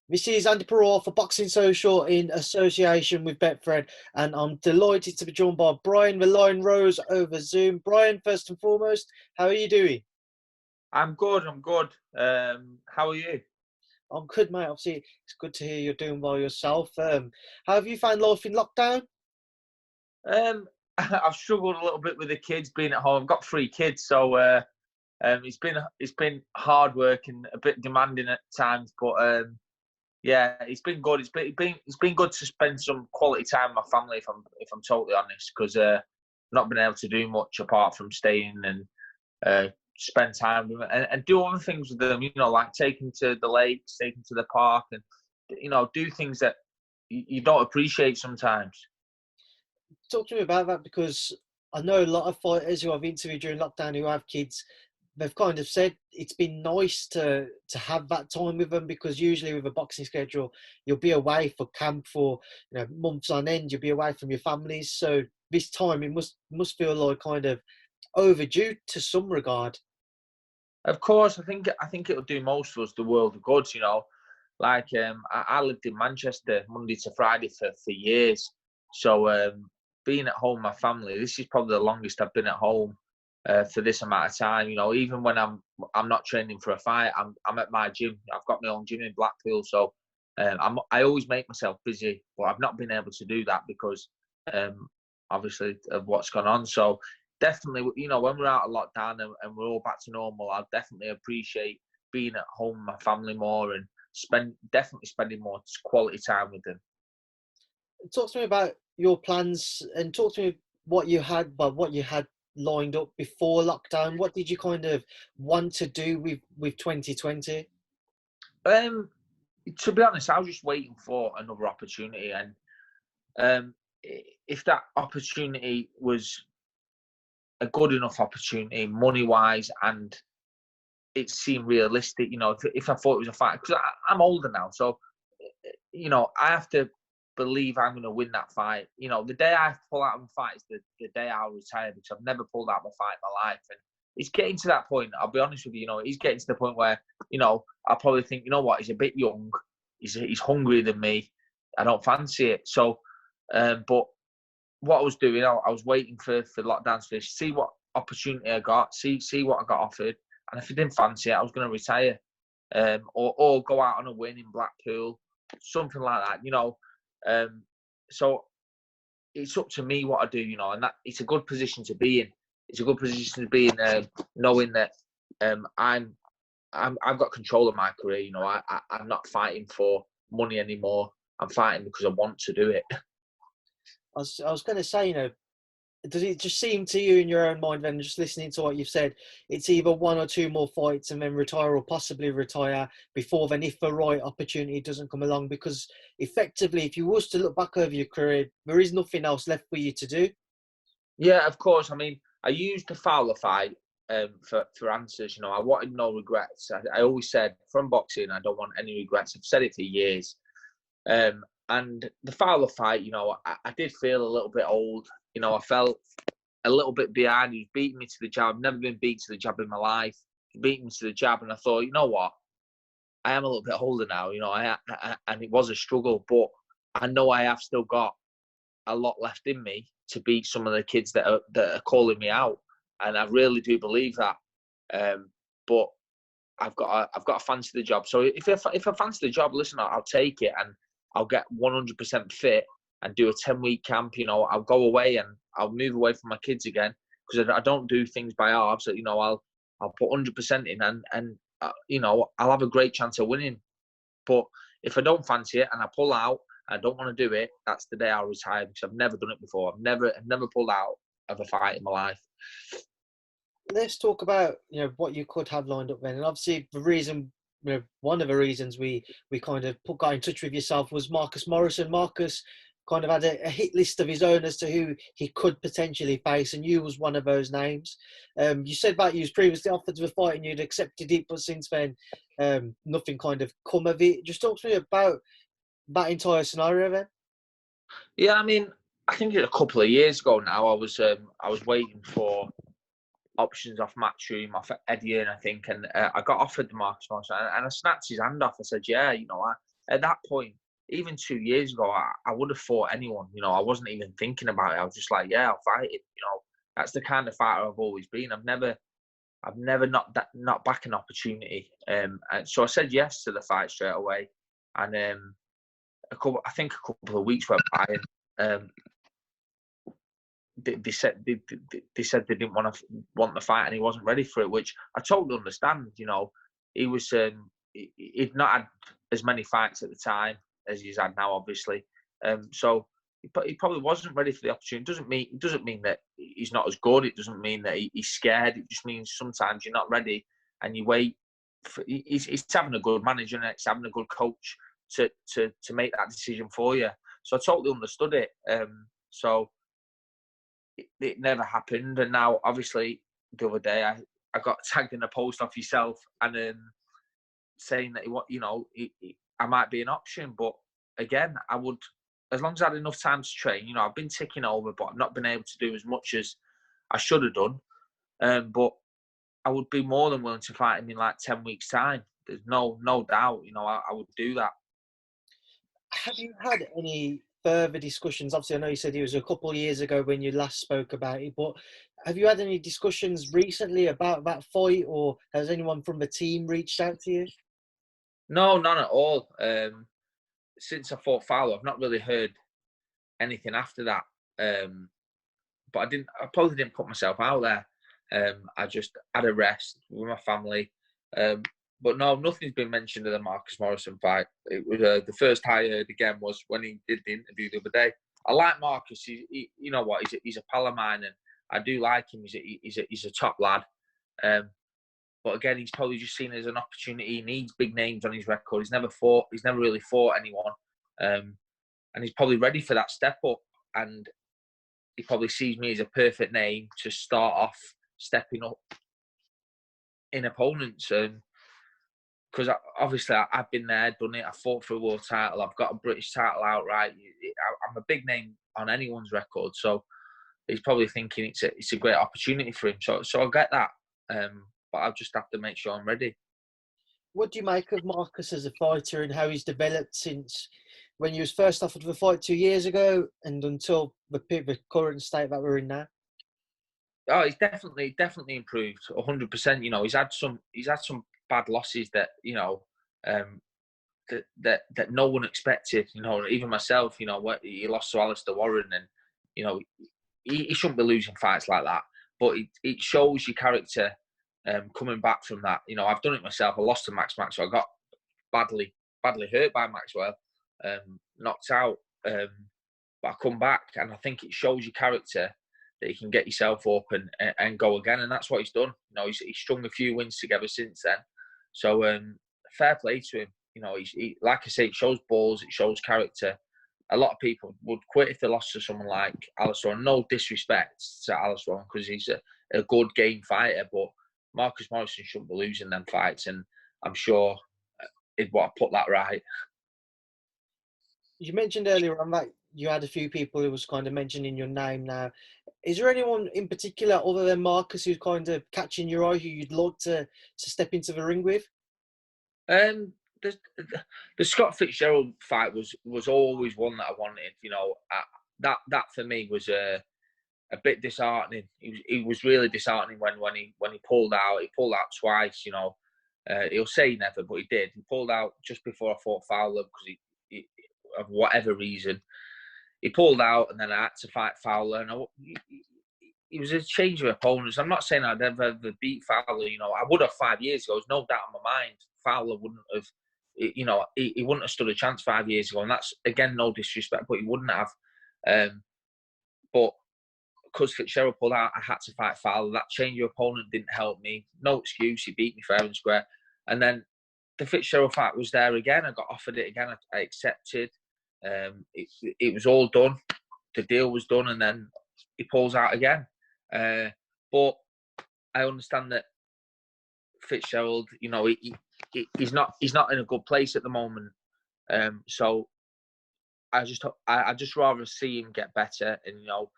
This is Andi Purewal for Boxing Social in association with Betfred, and I'm delighted to be joined by Brian the Lion Rose over Zoom. Brian, first and foremost, how are you doing? I'm good. I'm good. How are you? I'm good, mate. Obviously, it's good to hear you're doing well yourself. How have you found life in lockdown? I've struggled a little bit with the kids being at home. I've got 3 kids, so it's been hard work and a bit demanding at times. But yeah, it's been good. It's been good to spend some quality time with my family. If I'm totally honest, because not been able to do much apart from staying and spend time with them and do other things with them. You know, like taking to the lakes, taking to the park, and do things that you don't appreciate sometimes. Talk to me about that, because I know a lot of fighters who I've interviewed during lockdown who have kids. They've kind of said it's been nice to have that time with them, because usually with a boxing schedule, you'll be away for camp for months on end. You'll be away from your families. So this time it must feel like kind of overdue to some regard. Of course, I think it'll do most of us the world of good. Like I lived in Manchester Monday to Friday for years, so being at home with my family, this is probably the longest I've been at home for this amount of time. Even when I'm not training for a fight, I'm at my gym. I've got my own gym in Blackpool, so I always make myself busy, but I've not been able to do that because obviously of what's gone on. So definitely, when we're out of lockdown and we're all back to normal, I'll definitely appreciate being at home with my family more and definitely spending more quality time with them. Talk to me about your plans, and talk to me what you had lined up before lockdown. What did you kind of want to do with 2020? Um, to be honest, I was just waiting for another opportunity, and um, if that opportunity was a good enough opportunity, money wise, and it seemed realistic, if I thought it was a fight, because I'm older now, so I have to believe I'm going to win that fight. The day I pull out of a fight is the day I'll retire, because I've never pulled out of a fight in my life. And it's getting to that point. I'll be honest with you. He's getting to the point where I'll probably think, you know what, he's a bit young. He's hungrier than me. I don't fancy it. So, but what I was doing, I was waiting for lockdown to finish, see what opportunity I got, see what I got offered, and if I didn't fancy it, I was going to retire, or go out on a win in Blackpool, something like that. So it's up to me what I do, and that it's a good position to be in. It's a good position to be in, knowing that I've got control of my career. I'm not fighting for money anymore. I'm fighting because I want to do it. I was going to say, does it just seem to you in your own mind, then, just listening to what you've said, it's either one or two more fights and then retire, or possibly retire before then if the right opportunity doesn't come along? Because effectively, if you was to look back over your career, there is nothing else left for you to do. Yeah, of course. I mean, I used the Fowler fight for answers. I wanted no regrets. I always said from boxing, I don't want any regrets. I've said it for years. And the Fowler fight, I did feel a little bit old. I felt a little bit behind. He was beating me to the jab. I've never been beat to the jab in my life. He beat me to the jab, and I thought, you know what? I am a little bit older now. And it was a struggle, but I know I have still got a lot left in me to beat some of the kids that are calling me out, and I really do believe that. But I've got to fancy the job. So if I fancy the job, listen, I'll take it, and I'll get 100% fit and do a 10-week camp. I'll go away and I'll move away from my kids again, because I don't do things by halves. So, I'll put 100% in, and I'll have a great chance of winning. But if I don't fancy it and I pull out, I don't want to do it, that's the day I'll retire, because I've never done it before. I've never pulled out of a fight in my life. Let's talk about what you could have lined up then. And obviously the reason, one of the reasons we kind of got in touch with yourself was Marcus Morrison. Marcus kind of had a hit list of his own as to who he could potentially face, and you was one of those names. You said that you was previously offered the fight and you'd accepted it, but since then nothing kind of come of it. Just talk to me about that entire scenario then. Yeah, I mean, I think a couple of years ago now, I was waiting for options off Matchroom, off Eddie, and I think, and I got offered the Marcus Morrison, and I snapped his hand off. I said, yeah, at that point, even 2 years ago, I would have fought anyone. You know, I wasn't even thinking about it. I was just like, yeah, I'll fight it. You know, that's the kind of fighter I've always been. I've never not back an opportunity. And so I said yes to the fight straight away. And a couple of weeks went by, and they said they didn't want the fight, and he wasn't ready for it, which I totally understand. You know, he was he'd not had as many fights at the time as he's had now, obviously. So he probably wasn't ready for the opportunity. It doesn't mean that he's not as good. It doesn't mean that he's scared. It just means sometimes you're not ready, and you wait. He's having a good manager, and he's having a good coach to make that decision for you. So I totally understood it. So it never happened, and now obviously the other day I got tagged in a post off yourself, and saying that I might be an option, but again, I would, as long as I had enough time to train. You know, I've been ticking over, but I've not been able to do as much as I should have done. But I would be more than willing to fight him in like 10 weeks' time. There's no doubt. You know, I would do that. Have you had any further discussions? Obviously, I know you said it was a couple of years ago when you last spoke about it, but have you had any discussions recently about that fight, or has anyone from the team reached out to you? No, none at all. Since I fought Fowler, I've not really heard anything after that. But I probably didn't put myself out there. I just had a rest with my family. But no, nothing's been mentioned of the Marcus Morrison fight. It was the first I heard again was when he did the interview the other day. I like Marcus. He you know what? He's a pal of mine, and I do like him. He's a top lad. But again, he's probably just seen it as an opportunity. He needs big names on his record. He's never really fought anyone, and he's probably ready for that step up. And he probably sees me as a perfect name to start off stepping up in opponents. Because obviously I've been there, done it. I fought for a world title. I've got a British title outright. I'm a big name on anyone's record, so he's probably thinking it's a great opportunity for him. So I get that, but I'll just have to make sure I'm ready. What do you make of Marcus as a fighter and how he's developed since when he was first offered the fight 2 years ago and until the current state that we're in now? Oh, he's definitely improved 100%. You know, he's had some bad losses that that no one expected. You know, even myself. You know, he lost to Alistair Warren, and you know he shouldn't be losing fights like that. But it shows your character coming back from that. You know, I've done it myself. I lost to Maxwell. I got badly hurt by Maxwell, knocked out. But I come back, and I think it shows your character that you can get yourself up and go again, and that's what he's done. You know, he's strung a few wins together since then. So fair play to him. You know, he like I say, it shows balls, it shows character. A lot of people would quit if they lost to someone like Alistair. And no disrespect to Alistair because he's a good game fighter, but Marcus Morrison shouldn't be losing them fights, and I'm sure he'd want to put that right. You mentioned earlier on that you had a few people who was kind of mentioning your name now. Is there anyone in particular other than Marcus who's kind of catching your eye who you'd like to step into the ring with? The Scott Fitzgerald fight was always one that I wanted. You know, that for me was a bit disheartening. It was really disheartening when he pulled out. He pulled out twice. You know, he'll say never, but he did. He pulled out just before I fought Fowler because he of whatever reason. He pulled out, and then I had to fight Fowler. And it was a change of opponents. I'm not saying I'd ever beat Fowler. You know, I would have 5 years ago. There's no doubt in my mind. Fowler wouldn't have. You know, he wouldn't have stood a chance 5 years ago. And that's again no disrespect, but he wouldn't have. But because Fitzgerald pulled out, I had to fight Fowler. That change of opponent didn't help me. No excuse. He beat me fair and square. And then the Fitzgerald fight was there again. I got offered it again. I accepted. It was all done. The deal was done, and then he pulls out again. But I understand that Fitzgerald, you know, he's not in a good place at the moment. So I just rather see him get better, and you know,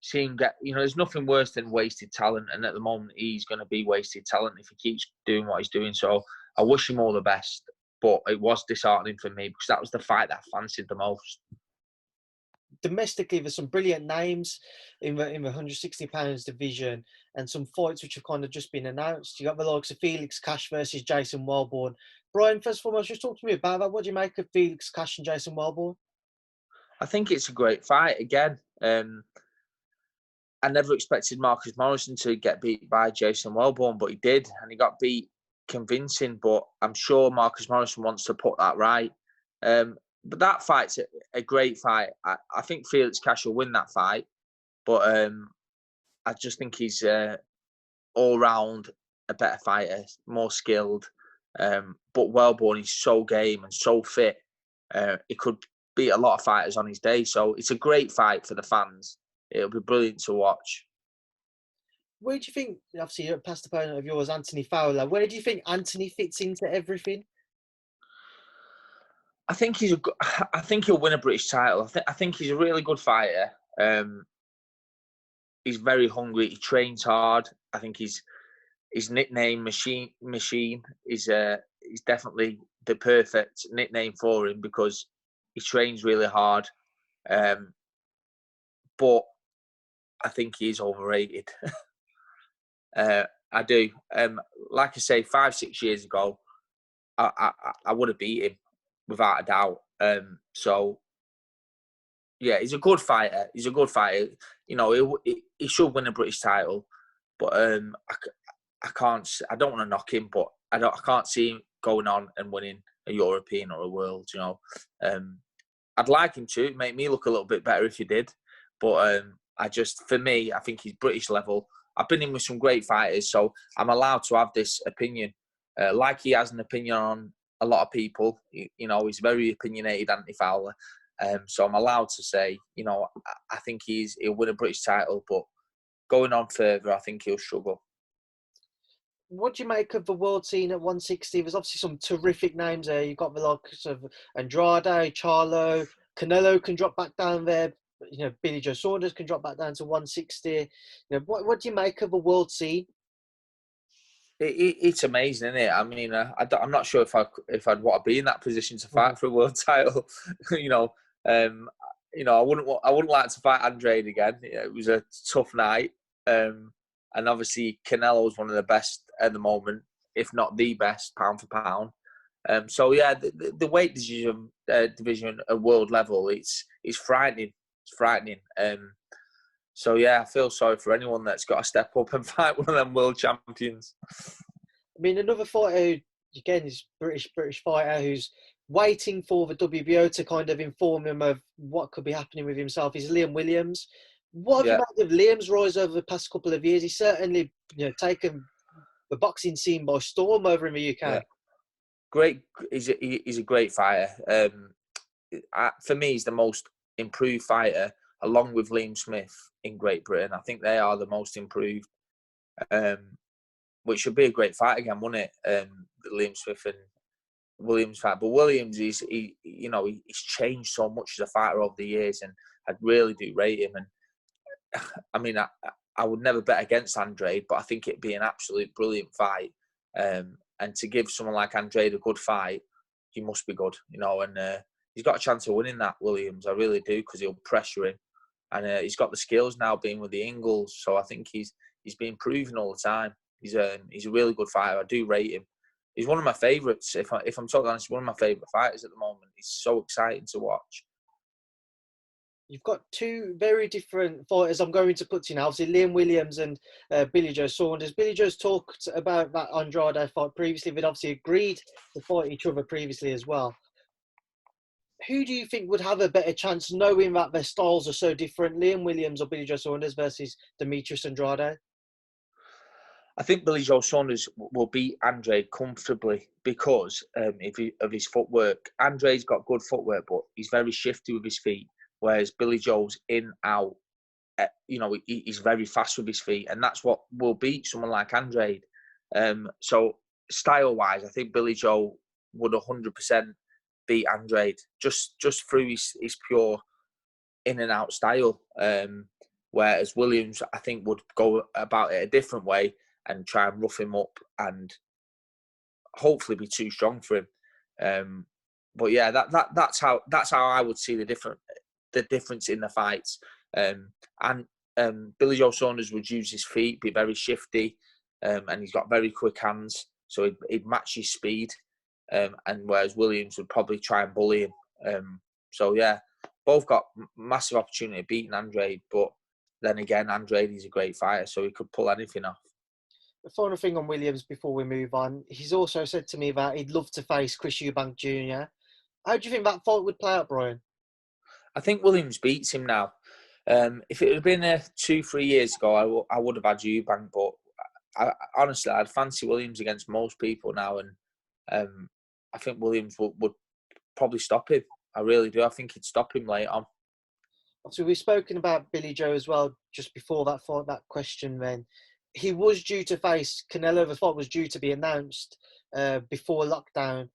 see him get. You know, there's nothing worse than wasted talent, and at the moment he's going to be wasted talent if he keeps doing what he's doing. So I wish him all the best. but it was disheartening for me because that was the fight that I fancied the most. Domestically, there's some brilliant names in the 160 pounds division, and some fights which have kind of just been announced. You got the likes of Felix Cash versus Jason Wellborn. Brian, first of all, just talk to me about that. What do you make of Felix Cash and Jason Wellborn? I think it's a great fight again. I never expected Marcus Morrison to get beat by Jason Wellborn, but he did, and he got beat convincing. But I'm sure Marcus Morrison wants to put that right. But that fight's a great fight. I think Felix Cash will win that fight, but I just think he's all round a better fighter, more skilled. But Wellborn is so game and so fit. He could beat a lot of fighters on his day. So it's a great fight for the fans. It'll be brilliant to watch. Where do you think, obviously, you're a past opponent of yours, Anthony Fowler, where do you think Anthony fits into everything? I think he'll win a British title. I think he's a really good fighter. He's very hungry. He trains hard. I think his nickname Machine is definitely the perfect nickname for him because he trains really hard. But I think he's overrated. I do. Like I say, 5-6 years ago, I would have beat him without a doubt. So yeah, he's a good fighter. You know, he should win a British title, but I can't. I don't want to knock him, but I can't see him going on and winning a European or a world. You know, I'd like him to make me look a little bit better if he did, but for me, I think he's British level. I've been in with some great fighters, so I'm allowed to have this opinion. Like he has an opinion on a lot of people. You know, he's very opinionated, Anthony Fowler. So I'm allowed to say, you know, I think he'll win a British title, but going on further, I think he'll struggle. What do you make of the world scene at 160? There's obviously some terrific names there. You've got the likes of Andrade, Charlo, Canelo can drop back down there. You know, Billy Joe Saunders can drop back down to 160. You know, what do you make of the world scene? It's amazing, isn't it? I mean, I'm not sure if I'd want to be in that position to fight for a world title. You know, I wouldn't like to fight Andrade again. It was a tough night, and obviously Canelo is one of the best at the moment, if not the best, pound for pound. So yeah, the weight division at world level, it's frightening. It's frightening. So yeah, I feel sorry for anyone that's got to step up and fight one of them world champions. I mean, another fighter, again, is British fighter who's waiting for the WBO to kind of inform him of what could be happening with himself is Liam Williams. What have you made of Liam's rise over the past couple of years? He's certainly, you know, taken the boxing scene by storm over in the UK. Yeah. Great, he's a great fighter. For me, he's the most improved fighter, along with Liam Smith in Great Britain. I think they are the most improved, which should be a great fight again, wouldn't it? Liam Smith and Williams fight, but Williams he's changed so much as a fighter over the years, and I really do rate him. And I mean, I would never bet against Andrade, but I think it'd be an absolute brilliant fight. And to give someone like Andrade a good fight, he must be good, you know. And he's got a chance of winning that, Williams. I really do, because he'll pressure him, and he's got the skills now, being with the Ingles. So I think he's been proven all the time. He's a really good fighter. I do rate him. He's one of my favourites. If I'm totally honest, one of my favourite fighters at the moment. He's so exciting to watch. You've got two very different fighters I'm going to put to you now. Obviously, Liam Williams and Billy Joe Saunders. Billy Joe's talked about that Andrade fight previously. They'd obviously agreed to fight each other previously as well. Who do you think would have a better chance, knowing that their styles are so different, Liam Williams or Billy Joe Saunders versus Demetrius Andrade? I think Billy Joe Saunders will beat Andrade comfortably because of his footwork. Andrade's got good footwork, but he's very shifty with his feet, whereas Billy Joe's in, out. He's very fast with his feet, and that's what will beat someone like Andrade. So style-wise, I think Billy Joe would 100% beat Andrade just through his pure in and out style. Whereas Williams, I think, would go about it a different way and try and rough him up and hopefully be too strong for him. But yeah, that's how I would see the difference in the fights. And Billy Joe Saunders would use his feet, be very shifty, and he's got very quick hands, so he'd match his speed. And whereas Williams would probably try and bully him. So yeah, both got massive opportunity of beating Andrade, but then again, Andrade is a great fighter, so he could pull anything off. The final thing on Williams before we move on, he's also said to me that he'd love to face Chris Eubank Jr. How do you think that fight would play out, Brian? I think Williams beats him now. If it had been 2-3 years ago, I would have had Eubank, but honestly, I'd fancy Williams against most people now, and I think Williams would probably stop him. I really do. I think he'd stop him late on. So we've spoken about Billy Joe as well just before that question. Then he was due to face Canelo. The fight was due to be announced before lockdown.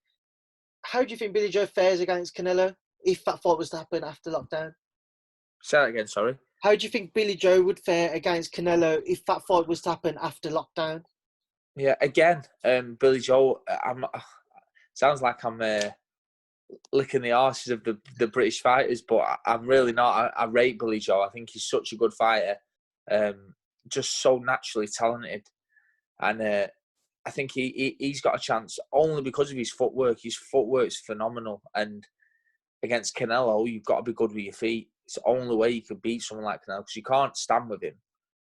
How do you think Billy Joe fares against Canelo if that fight was to happen after lockdown? Say that again, sorry. How do you think Billy Joe would fare against Canelo if that fight was to happen after lockdown? Yeah, again, Billy Joe, sounds like I'm licking the arses of the British fighters, but I'm really not. I rate Billy Joe. I think he's such a good fighter, just so naturally talented. And I think he's got a chance only because of his footwork. His footwork's phenomenal. And against Canelo, you've got to be good with your feet. It's the only way you can beat someone like Canelo, because you can't stand with him.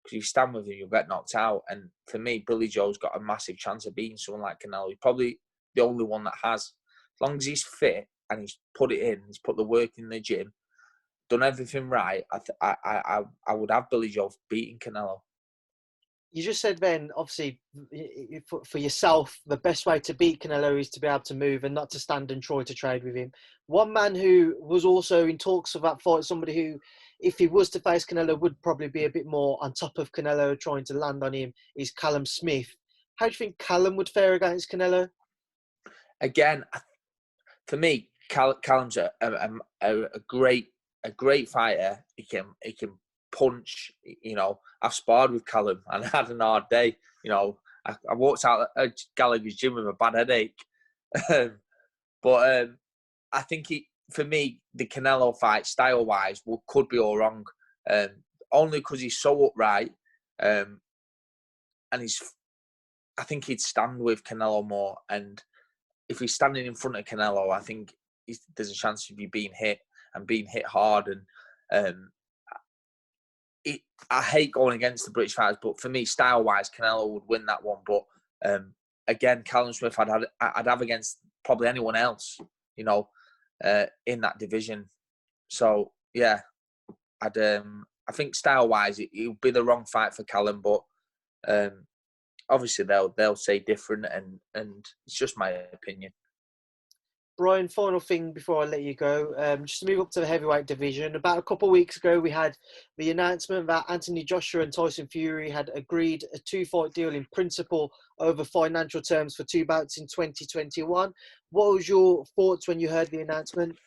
Because if you stand with him, you'll get knocked out. And for me, Billy Joe's got a massive chance of beating someone like Canelo. He's probably the only one that has. As long as he's fit and he's put it in, he's put the work in the gym, done everything right, I would have Billy Joe beating Canelo. You just said then, obviously, for yourself, the best way to beat Canelo is to be able to move and not to stand and try to trade with him. One man who was also in talks of that fight, somebody who, if he was to face Canelo, would probably be a bit more on top of Canelo, trying to land on him, is Callum-Smith. How do you think Callum would fare against Canelo? Again, for me, Callum's a great fighter. He can punch. You know, I've sparred with Callum and I had an hard day. You know, I walked out of Gallagher's gym with a bad headache. But I think for me, the Canelo fight, style-wise, could be all wrong. Only because he's so upright, and I think he'd stand with Canelo more. And if he's standing in front of Canelo, I think there's a chance of you being hit and being hit hard. And I hate going against the British fighters, but for me, style-wise, Canelo would win that one. But again, Callum-Smith, I'd have against probably anyone else, you know, in that division. So yeah, I think style-wise, it would be the wrong fight for Callum, but obviously they'll say different, and it's just my opinion. Brian, final thing before I let you go, just to move up to the heavyweight division. About a couple of weeks ago, we had the announcement that Anthony Joshua and Tyson Fury had agreed a 2-fight deal in principle over financial terms for 2 bouts in 2021. What was your thoughts when you heard the announcement?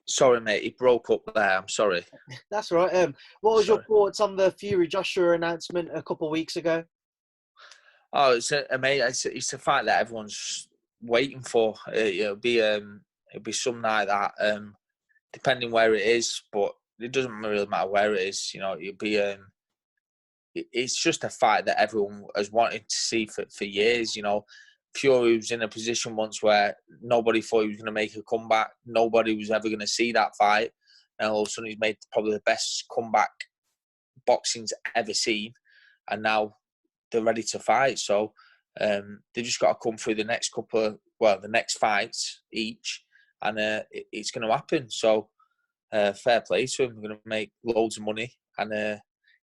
Sorry, mate, it broke up there. I'm sorry. That's right. What was your thoughts on the Fury-Joshua announcement a couple of weeks ago? Oh, it's a fight that everyone's waiting for. It'll be something like that, depending where it is, but it doesn't really matter where it is. You know, it'll be it's just a fight that everyone has wanted to see for years. You know, Fury was in a position once where nobody thought he was going to make a comeback. Nobody was ever going to see that fight, and all of a sudden he's made probably the best comeback boxing's ever seen, and now they're ready to fight. So they just got to come through the next the next fights each, and it's going to happen. So fair play to him. They're going to make loads of money and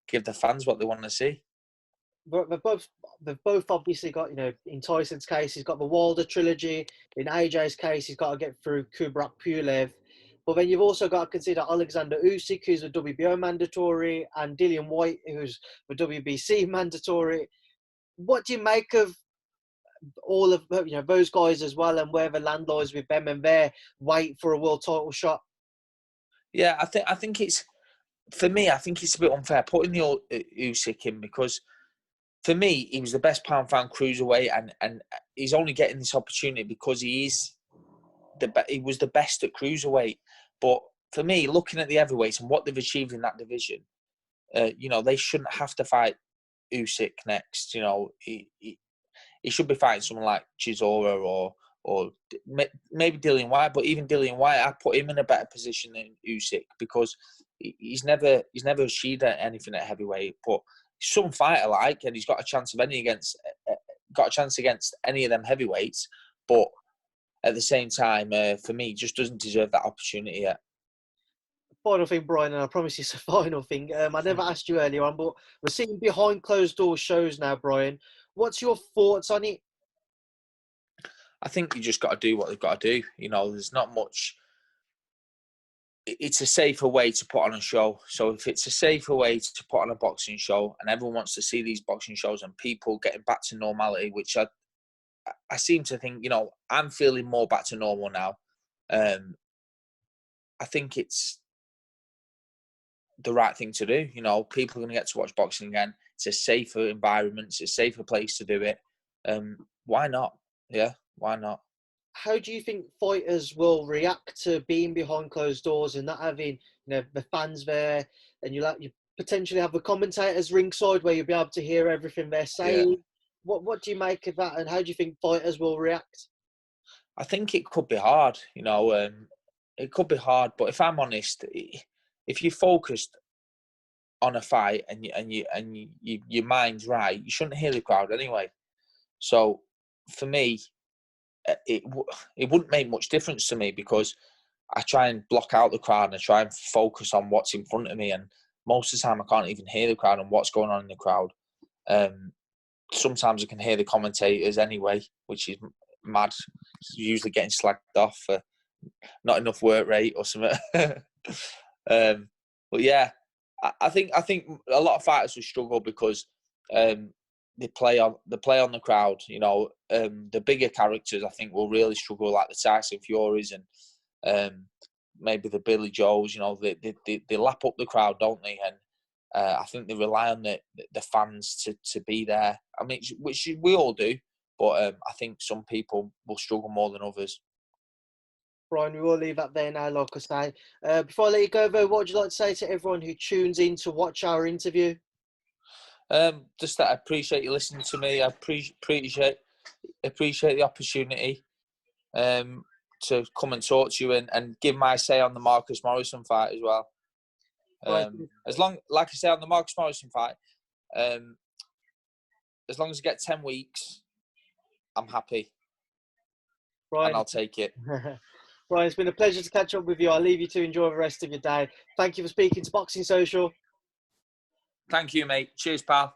give the fans what they want to see. But they've both obviously got, you know, in Tyson's case, he's got the Wilder trilogy. In AJ's case, he's got to get through Kubrat Pulev. But then you've also got to consider Alexander Usyk, who's a WBO mandatory, and Dillian White, who's a WBC mandatory. What do you make of all of, you know, those guys as well, and where the land lies with them and their wait for a world title shot? Yeah, I think it's, for me, I think it's a bit unfair putting the Usyk in, because for me, he was the best pound-for-pound cruiserweight, and he's only getting this opportunity because he is he was the best at cruiserweight. But for me, looking at the heavyweights and what they've achieved in that division, you know, they shouldn't have to fight Usyk next. You know, he should be fighting someone like Chisora or maybe Dillian Whyte. But even Dillian Whyte, I put him in a better position than Usyk because he's never achieved anything at heavyweight. But some fight I like, and he's got a chance against any of them heavyweights. But at the same time, for me, just doesn't deserve that opportunity yet. Final thing, Brian, and I promise it's a final thing. I never asked you earlier on, but we're seeing behind closed door shows now, Brian. What's your thoughts on it? I think you just got to do what they've got to do. You know, there's not much. It's a safer way to put on a show. So if it's a safer way to put on a boxing show and everyone wants to see these boxing shows and people getting back to normality, which I seem to think, you know, I'm feeling more back to normal now. I think it's the right thing to do. You know, people are going to get to watch boxing again. It's a safer environment. It's a safer place to do it. Why not? Yeah, why not? How do you think fighters will react to being behind closed doors and not having, you know, the fans there, and you potentially have the commentators ringside where you'll be able to hear everything they're saying? Yeah. What do you make of that, and how do you think fighters will react? I think it could be hard. You know, it could be hard. But if I'm honest, if you're focused on a fight and your mind's right, you shouldn't hear the crowd anyway. So for me, it wouldn't make much difference to me because I try and block out the crowd and I try and focus on what's in front of me. And most of the time, I can't even hear the crowd and what's going on in the crowd. Sometimes I can hear the commentators anyway, which is mad. Usually getting slagged off for not enough work rate or something. But yeah, I think a lot of fighters will struggle because they play on the crowd. You know, the bigger characters I think will really struggle, like the Tyson Furies and maybe the Billy Joes. You know, they lap up the crowd, don't they? And I think they rely on the fans to be there. I mean, which we all do, but I think some people will struggle more than others. Brian, we will leave that there now, like I say. Before I let you go, though, what would you like to say to everyone who tunes in to watch our interview? Just that I appreciate you listening to me. I appreciate the opportunity to come and talk to you and give my say on the Marcus Morrison fight as well. As long, like I say, on the Marcus Morrison fight, as long as I get 10 weeks, I'm happy. Brian, and I'll take it. Brian, it's been a pleasure to catch up with you. I'll leave you to enjoy the rest of your day. Thank you for speaking to Boxing Social. Thank you, mate. Cheers, pal.